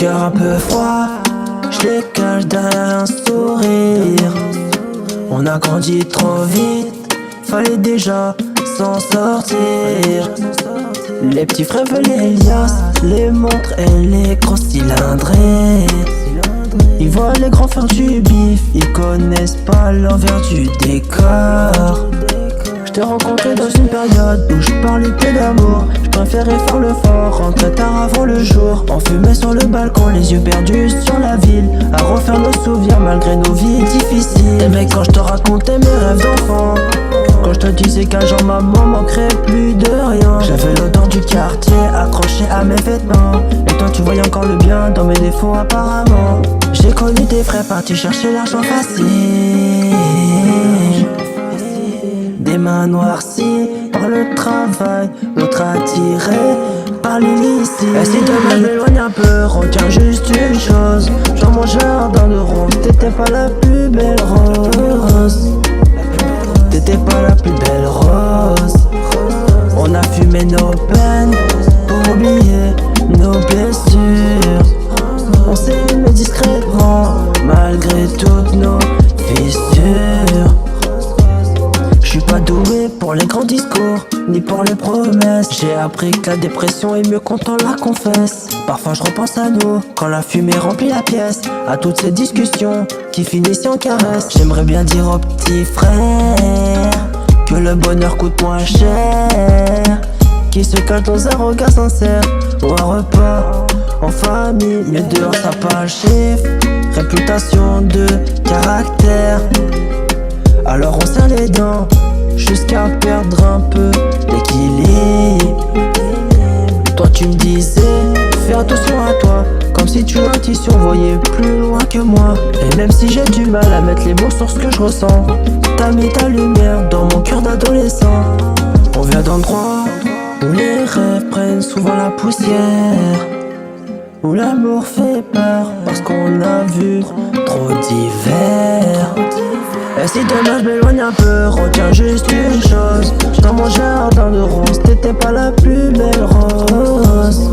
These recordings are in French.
cœur un peu froid, je les cache derrière un sourire. On a grandi trop vite, fallait déjà s'en sortir. Les petits frères veulent les liasses, les montres et les gros cylindrés. Ils voient les grands faire du bif, ils connaissent pas l'envers du décor. J't'ai rencontré dans une période où je parlais que d'amour. Je préférais faire le fort, rentrer tard avant le jour. On fumait sur le balcon, les yeux perdus sur la ville, à refaire nos souvenirs malgré nos vies difficiles. T'aimais quand je te racontais mes rêves d'enfant, quand je te disais qu'un jour maman manquerait plus de rien. J'avais l'odeur du quartier accroché à mes vêtements, et toi tu voyais encore le bien dans mes défauts apparemment. J'ai connu des frères partis chercher l'argent facile, des mains noircies par le travail, l'autre attiré par l'illicite. Et si demain je m'éloigne un peu, retiens juste une chose: dans mon jardin de rose, t'étais pas la plus belle rose. T'étais pas la plus belle rose. On a fumé nos peines pour oublier nos blessures. On s'est aimé discrètement malgré toutes nos fissures. J'suis pas doué pour les grands discours, ni pour les promesses. J'ai appris que la dépression est mieux quand on la confesse. Parfois je repense à nous, quand la fumée remplit la pièce, à toutes ces discussions qui finissent en caresse. J'aimerais bien dire aux petits frères que le bonheur coûte moins cher, qui se cache dans un regard sincère ou un repas en famille. Mais dehors ça parle chiffre, réputation de caractère. Alors on serre les dents jusqu'à perdre un peu l'équilibre. Toi tu me disais, fais attention à toi, comme si tu voyais plus loin que moi. Et même si j'ai du mal à mettre les mots sur ce que je ressens, t'as mis ta lumière dans mon cœur d'adolescent. On vient d'endroits où les rêves prennent souvent la poussière, où l'amour fait peur parce qu'on a vu trop d'hiver. Et si demain je m'éloigne un peu, retiens juste une chose: dans mon jardin de rose, t'étais pas la plus belle rose.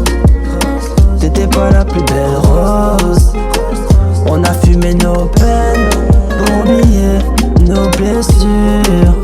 T'étais pas la plus belle rose. On a fumé nos peines pour oublier nos blessures.